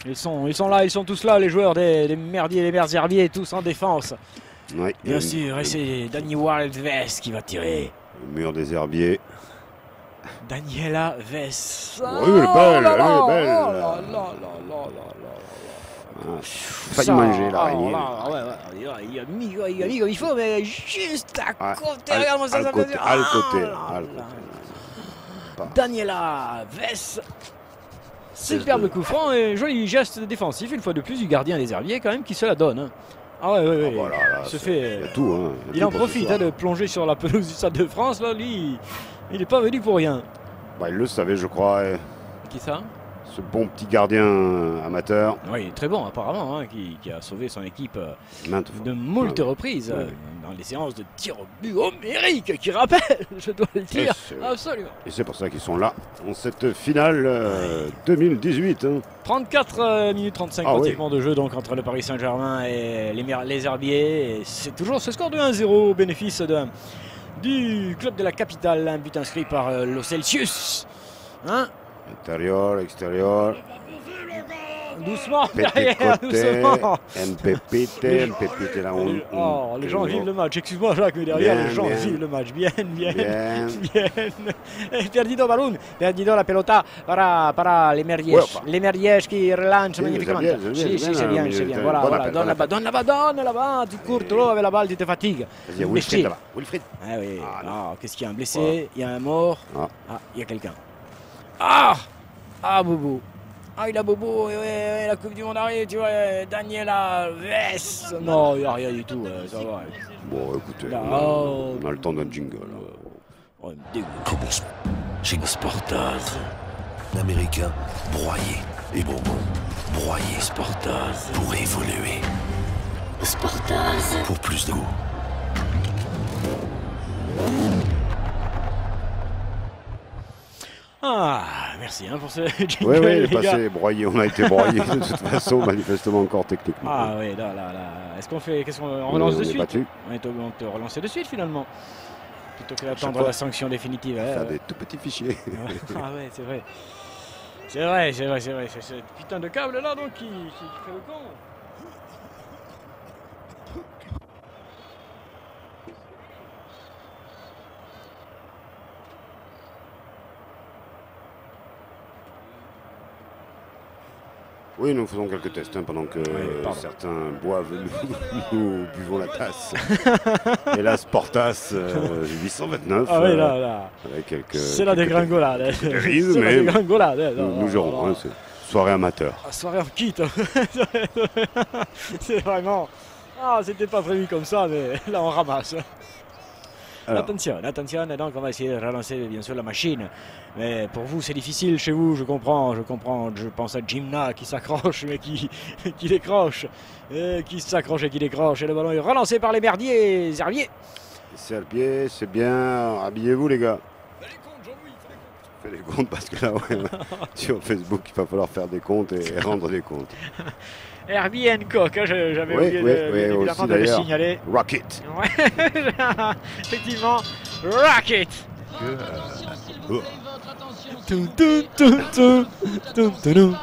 Ils sont là, ils sont tous là, les joueurs des merdiers, les merdes herbiers, tous en défense. Oui, bien sûr, et c'est Danny Wildves qui va tirer. Le mur des herbiers. Daniela Vess. Oui, elle est belle. Failli manger l'araignée. Il a mis comme il faut, mais juste à côté. Regarde-moi ça. À le côté. Daniela Vess. Superbe coup franc et joli geste défensif, une fois de plus, du gardien des Herbiers, quand même, qui se la donne. Ouais. Voilà, se fait. Tout, il en profite de plonger sur la pelouse du Stade de France. Là, lui, il n'est pas venu pour rien. Il le savait, je crois. Qui ça? Ce bon petit gardien amateur. Oui, très bon apparemment, qui a sauvé son équipe de moult reprises dans les séances de tir au but homérique, qui rappelle, je dois le dire, absolument. Et c'est pour ça qu'ils sont là, en cette finale 2018. 34 minutes 35 pratiquement de jeu donc entre le Paris Saint-Germain et les Herbiers. C'est toujours ce score de 1-0 au bénéfice du club de la capitale, un but inscrit par Lo Celsius. Intérieur, extérieur. Doucement, derrière, doucement. Mpépite là. Les gens vivent le match. Excuse-moi, Jacques, mais derrière, les gens vivent le match. Bien. Perdido balloon. Perdido la pelota para les Merlièges. Les Merlièges qui relancent magnifiquement. C'est bien. Voilà. Donne là-bas. Tu cours trop avec la balle, tu te fatigues. Wilfried. Qu'est-ce qu'il y a? Un blessé, il y a un mort. Il y a quelqu'un. Bobo. Il a Bobo, la Coupe du Monde arrive, tu vois, Daniela Vess. Non, il n'y a rien du tout, ça va. Bon, écoutez, on a le temps d'un jingle. Commence chez Sportaz. L'américain broyé et Bourbon. Broyé Sportaz pour évoluer. Sportaz pour plus de goût. Merci pour ce jingle. Oui, il est passé broyé, on a été broyé de toute façon, manifestement encore techniquement. Oui, là. Qu'est-ce qu'on relance de suite? On te relancer de suite finalement. Plutôt que d'attendre la sanction définitive. Faire des tout petits fichiers. C'est vrai. C'est ce putain de câble là donc qui fait le con. Oui, nous faisons quelques tests pendant que certains boivent, nous buvons la tasse. Et la Sportas 829. Là. C'est la dégringolade. Nous gérons, c'est soirée amateur. Soirée en kit. C'est vraiment... c'était pas prévu comme ça, mais là on ramasse. Alors. Attention, donc on va essayer de relancer bien sûr la machine. Mais pour vous c'est difficile chez vous, je comprends. Je pense à Jimna qui s'accroche mais qui décroche. Qui s'accroche et qui décroche. Et le ballon est relancé par les Herbiers. Herbiers, c'est bien. Habillez-vous les gars. Fais les comptes parce que là, sur Facebook, il va falloir faire des comptes et rendre des comptes. Herbie Hancock, j'avais oublié évidemment de le signaler. Rocket. Effectivement, Rocket. Tum, tum, tum, tum, tum, tum, tum.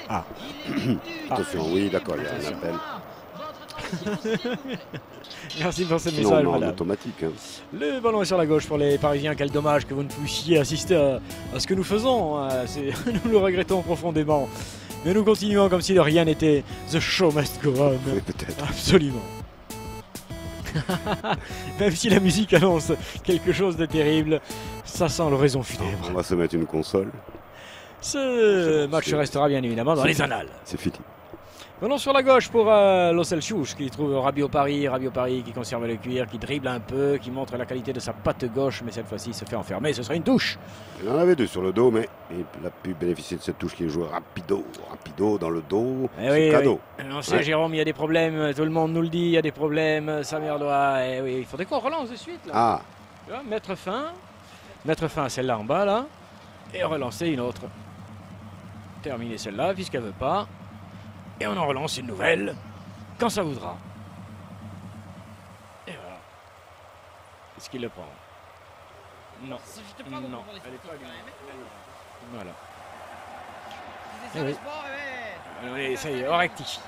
Ah. Attention, oui, d'accord, il y a un appel. Merci pour ce Sinon, message, on est en madame. automatique. Hein. Le ballon est sur la gauche pour les Parisiens. Quel dommage que vous ne puissiez assister à ce que nous faisons. Nous le regrettons profondément. Mais nous continuons comme si de rien n'était. The show must go on. Oui, peut-être. Absolument. Même si la musique annonce quelque chose de terrible, ça sent l'oraison funèbre. On va se mettre une console. Ce match restera bien évidemment dans les annales. C'est fini. Venons sur la gauche pour Los Elchous qui trouve Rabiot Paris qui conserve le cuir, qui dribble un peu, qui montre la qualité de sa patte gauche, mais cette fois-ci il se fait enfermer, ce sera une touche. Il en avait deux sur le dos, mais il a pu bénéficier de cette touche qui est jouée rapido dans le dos. Eh C'est oui, cadeau. oui. On sait, Ouais. Jérôme, il y a des problèmes, tout le monde nous le dit, il y a des problèmes, sa mère doit. Eh oui, il faudrait qu'on relance de suite là. Ah, Tu vois, mettre fin à celle-là en bas là, et relancer une autre. Terminer celle-là puisqu'elle veut pas. Et on en relance une nouvelle quand ça voudra. Et voilà. Est-ce qu'il le prend? Non. Non, elle est pas Voilà. Eh oui. Allez, ça y est, on rectifie.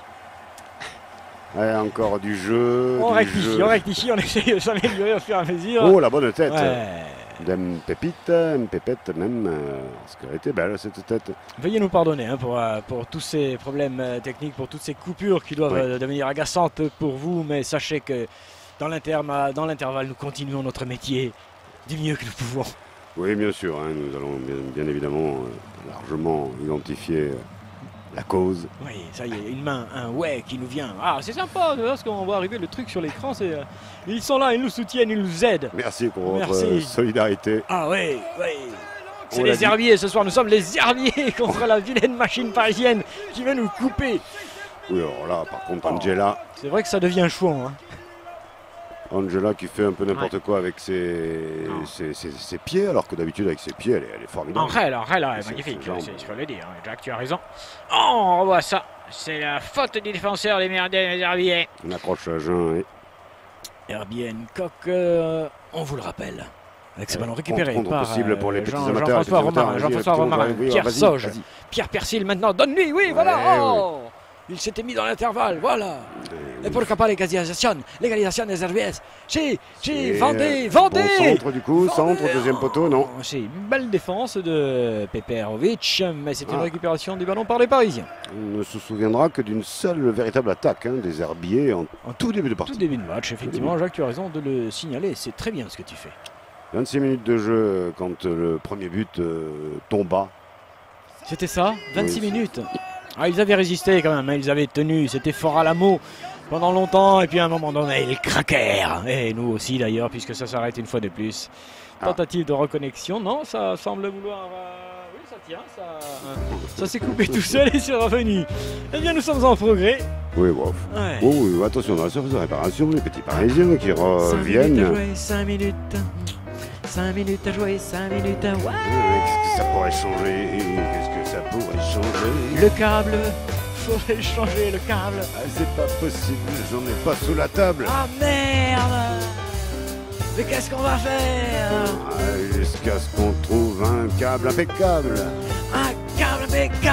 ouais, encore du jeu. On du rectifie, jeu. on essaye de s'améliorer au fur et à mesure. Oh, la bonne tête. Ouais. D'une pépite, une pépette même. Parce qu'elle était belle cette tête. Veuillez nous pardonner hein, pour tous ces problèmes techniques, pour toutes ces coupures qui doivent Oui. devenir agaçantes pour vous, mais sachez que dans l'intervalle, nous continuons notre métier du mieux que nous pouvons. Oui, bien sûr. Hein, nous allons bien évidemment largement identifier la cause. Oui, ça y est, une main, un ouais qui nous vient. Ah, c'est sympa, parce qu'on voit arriver le truc sur l'écran, ils sont là, ils nous soutiennent, ils nous aident. Merci pour votre Merci. solidarité. Ah oui, oui. C'est On l'a les dit. herbiers ce soir, nous sommes les herbiers contre la vilaine machine parisienne qui veut nous couper. Oui, alors là, par contre, Angela C'est vrai que ça devient chouan. Hein. qui fait un peu n'importe quoi avec ses pieds, alors que d'habitude, avec ses pieds, elle est formidable. Angèle, elle est C'est- magnifique, c'est il faut le dire. Jack, tu as raison. Oh, on revoit ça. C'est la faute du défenseur des Herbiers. Un accrochage, hein, Herbier Coq, on vous le rappelle. Avec ce ballon récupéré contre par possible pour les petits amateurs, Jean-François les petits amateurs, Romain, vas-y, Jean-François vas-y, Romain, vas-y, Pierre vas-y, Sauge, vas-y. Pierre Persil maintenant, donne-lui, oui, voilà. Oh, il s'était mis dans l'intervalle, voilà. Et pour le l'égalisation des Herbiers. J'ai Vendée. Bon centre du coup, Vendée. centre, deuxième poteau, non. Oh, c'est une belle défense de Peperovic, mais c'est une Ah. récupération du ballon par les Parisiens. On ne se souviendra que d'une seule véritable attaque des Herbiers en tout début de Tout partie. début de match, effectivement, Jacques, tu as raison de le signaler, c'est très bien ce que tu fais. 26 minutes de jeu quand le premier but tomba. C'était ça, 26 Oui. minutes. Ah, ils avaient résisté quand même, hein, ils avaient tenu, c'était fort à la mot pendant longtemps, et puis à un moment donné, ils craquèrent. Et nous aussi d'ailleurs, puisque ça s'arrête une fois de plus. Ah. Tentative de reconnexion, non, ça semble vouloir... Oui, ça tient, ça s'est coupé tout seul et c'est revenu. Eh bien, nous sommes en progrès. Oui, bon. Ouais. Oh, oui, attention dans la surface de réparation, les petits Parisiens qui reviennent. 5 minutes. 5 minutes à jouer, 5 minutes à... Ouais. Qu'est-ce que ça pourrait changer? Qu'est-ce que ça pourrait changer? Le câble, faudrait changer le câble. Ah, c'est pas possible, j'en ai pas sous la table. Ah merde! Mais qu'est-ce qu'on va faire? Ah, jusqu'à ce qu'on trouve un câble impeccable. Un câble impeccable!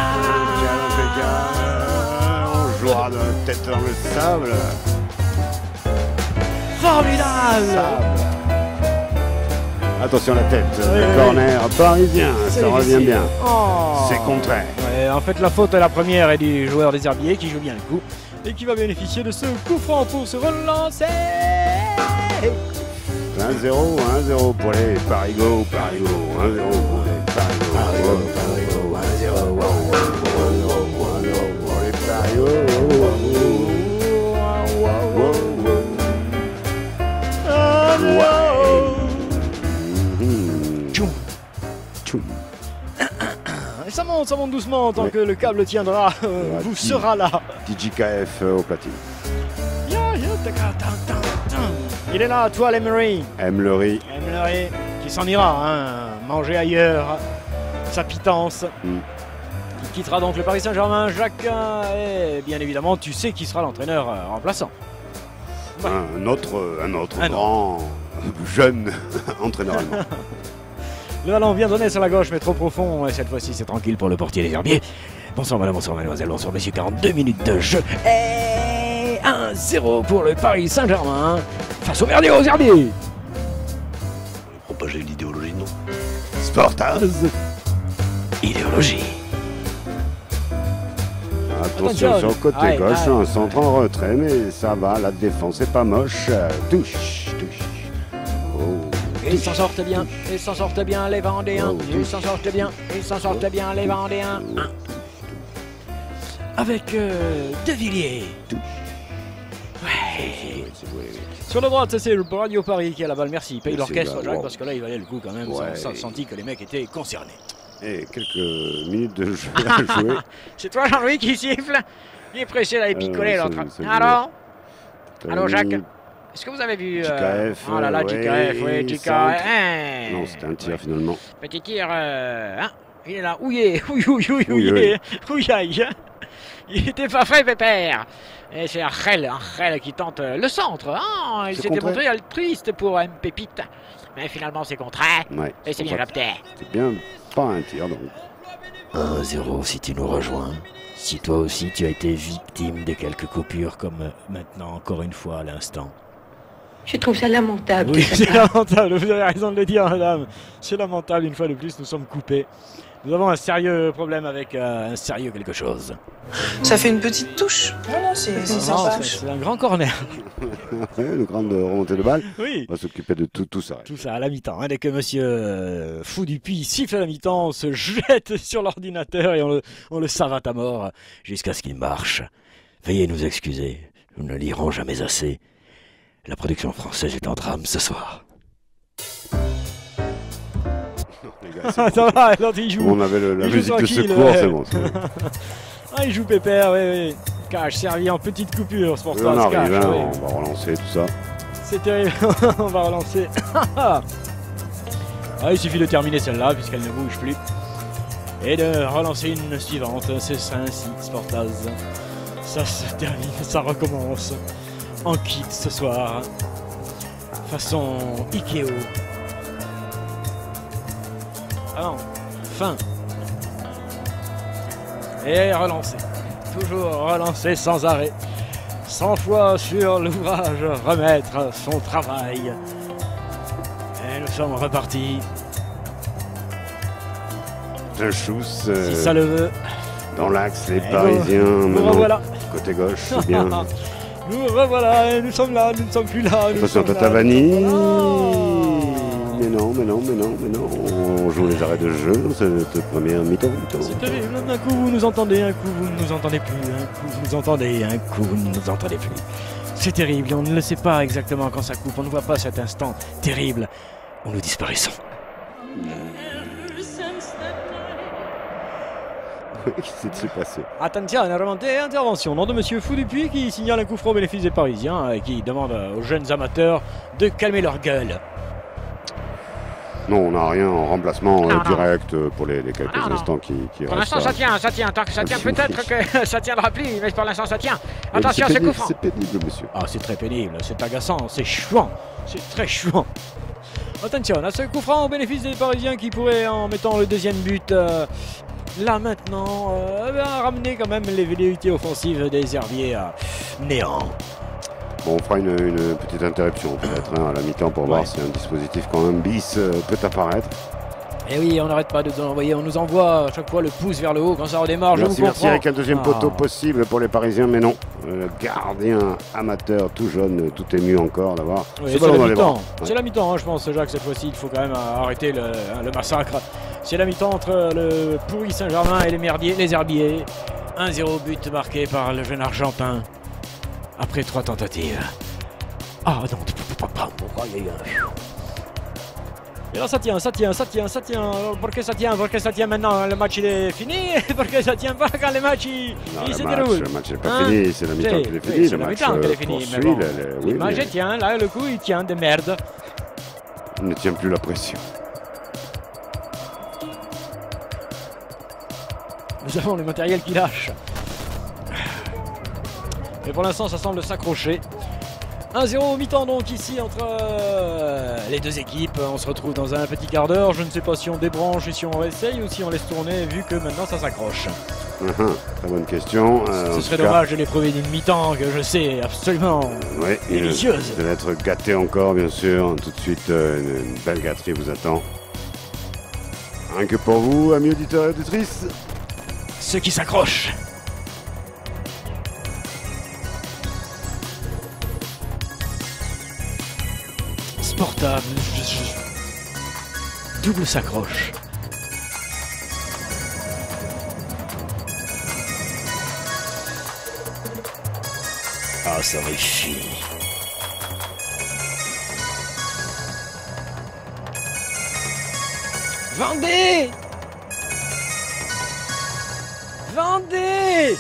On jouera de la tête dans le sable. Formidable! Attention la tête, Oui, le oui. corner parisien, C'est ça revient difficile. bien. Oh. C'est contraire. Ouais, en fait, la faute à la première est du joueur des Herbiers qui joue bien le coup et qui va bénéficier de ce coup franc pour se relancer. 1-0 pour les Parigo, 1-0 pour les Parigo, 1-0 pour les Parigo. Tchoum. Tchoum. Ça monte doucement tant Oui. que le câble tiendra, Voilà, vous qui- sera là. DJKF au platine. Il est là, toi, Emery. Emery, Emery qui s'en ira, hein, manger ailleurs, sa pitance. Mm. Qui quittera donc le Paris Saint-Germain, Jacques. Et bien évidemment, tu sais qui sera l'entraîneur remplaçant. un autre Un grand jeune entraîneur allemand. Le ballon vient donner sur la gauche, mais trop profond. Et cette fois-ci, c'est tranquille pour le portier des Herbiers. Bonsoir madame, bonsoir mademoiselle, bonsoir messieurs. 42 minutes de jeu. Et 1-0 pour le Paris Saint-Germain face au Merdier aux Herbiers. Propager l'idéologie, non? Sportaz. Idéologie. Attention sur le côté gauche, un centre en retrait, mais ça va, la défense est pas moche. Touche. Oh. Ils s'en sortent bien, les Vendéens. Oh, Ils s'en sortent bien, les Vendéens. Avec De Villiers. Ouais. Sur la droite, c'est le Radio Paris qui a la balle. Merci. Paye l'orchestre, Jacques, parce que là, il valait le coup quand même. Ouais. On sentit que les mecs étaient concernés. Et quelques minutes de jeu à jouer. C'est toi, Jean-Louis, qui siffle? Il est pressé d'aller picoler, l'autre. c'est Allô, Jacques? Est-ce que vous avez vu... JKF, oh là là, JKF, oui, JKF. Non, c'était un tir finalement. Petit tir, il est là, ouillé. Il était pas fait, Pépère. Et c'est Arrel qui tente le centre. Ah, il s'était montré altruiste pour une pépite. Mais finalement, c'est contre. Ouais, Et c'est bien capté. c'est bien pas un tir donc. 1-0 si tu nous rejoins. Si toi aussi tu as été victime de quelques coupures comme maintenant encore une fois à l'instant. Je trouve ça lamentable. Oui, c'est lamentable, vous avez raison de le dire, madame. C'est lamentable, une fois de plus, nous sommes coupés. Nous avons un sérieux problème avec un sérieux quelque chose. Ça fait une petite touche. Voilà, c'est sympa. C'est un grand corner. Une grande remontée de balle. Oui. On va s'occuper de tout ça. Tout ça à la mi-temps. Dès que monsieur Fou du Puy siffle à la mi-temps, on se jette sur l'ordinateur et on le savate à mort. Jusqu'à ce qu'il marche. Veuillez nous excuser. Nous ne lirons jamais assez. La production française est en drame ce soir. Ça va, alors il joue. On avait la musique de tranquille, secours, ouais. c'est bon. Ah, il joue Pépère, oui. Cache servi en petite coupure, c'est pour ça. On arrive, cache, oui. on va relancer tout ça. C'est terrible, on va relancer. Il suffit de terminer celle-là, puisqu'elle ne bouge plus. Et de relancer une suivante, c'est ça ainsi, Sportaz. Ça se termine, ça recommence. En kit ce soir. Façon Ikeo. Ah non, fin. Et relancer. Toujours relancer sans arrêt. 100 fois sur l'ouvrage, remettre son travail. Et nous sommes repartis. Un chousse. Si ça le veut. Dans l'axe, les Parisiens. Nous revoilà. Côté gauche, c'est bien. Nous revoilà, et nous sommes là, nous ne sommes plus là. Attention, Tatavani. Mais non. On joue les arrêts de jeu dans cette première mi-temps. C'est terrible. Un coup vous nous entendez, un coup vous ne nous entendez plus. Un coup vous nous entendez, un coup vous ne nous entendez plus. C'est terrible. On ne le sait pas exactement quand ça coupe. On ne voit pas cet instant terrible où nous disparaissons. Qu'est-ce qui s'est passé? Attention, une remontée, intervention. Nom de monsieur Fou du Puy qui signale un coup franc au bénéfice des Parisiens et qui demande aux jeunes amateurs de calmer leur gueule. Non, on n'a rien en remplacement direct pour les quelques instants qui restent. Pour l'instant, ça tient. Tant que ça tient, peut-être que ça tiendra plus, mais pour l'instant, ça tient. Attention, c'est coup franc. C'est pénible, monsieur. Ah, c'est très pénible, c'est agaçant, c'est chouant. C'est très chouant. Attention, à ce coup franc au bénéfice des Parisiens qui pourraient, en mettant le deuxième but, là maintenant, ramener quand même les velléités offensives des Herbiers à néant. Bon, on fera une petite interruption peut-être à la mi-temps pour voir si un dispositif quand même bis peut apparaître. Et oui, on n'arrête pas de nous envoyer, on nous envoie à chaque fois le pouce vers le haut quand ça redémarre. Merci, avec un deuxième poteau possible pour les Parisiens, mais non. Le gardien amateur tout jeune, tout ému encore d'avoir ce ballon dans les bras. C'est la mi-temps, je pense, Jacques, cette fois-ci, il faut quand même arrêter le massacre. C'est la mi-temps entre le pourri Saint-Germain et les Herbiers. 1-0 but marqué par le jeune Argentin. Après 3 tentatives. Ah non, pourquoi il y a eu un... Et là ça tient. Pourquoi ça tient maintenant? Le match il est fini. Pourquoi ça tient pas quand le match il se déroule? Le match n'est pas fini, c'est la mi-temps qu'il est fini. C'est la mi-temps qu'il est fini. Mais bon, l'image tient, là le coup il tient de merde. Il ne tient plus la pression. Nous avons le matériel qui lâche. Mais pour l'instant ça semble s'accrocher. 1-0 au mi-temps donc ici entre les deux équipes. On se retrouve dans un petit quart d'heure. Je ne sais pas si on débranche et si on réessaye ou si on laisse tourner vu que maintenant ça s'accroche. Très bonne question. Ce serait dommage de les priver d'une mi-temps que je sais absolument délicieuse. Vous allez être gâté encore bien sûr. Tout de suite une belle gâterie vous attend. Rien que pour vous, amis auditeurs et auditrices. Ceux qui s'accrochent. Sportable. Double s'accroche. Ah, ça réussit. Vendez! Vendez!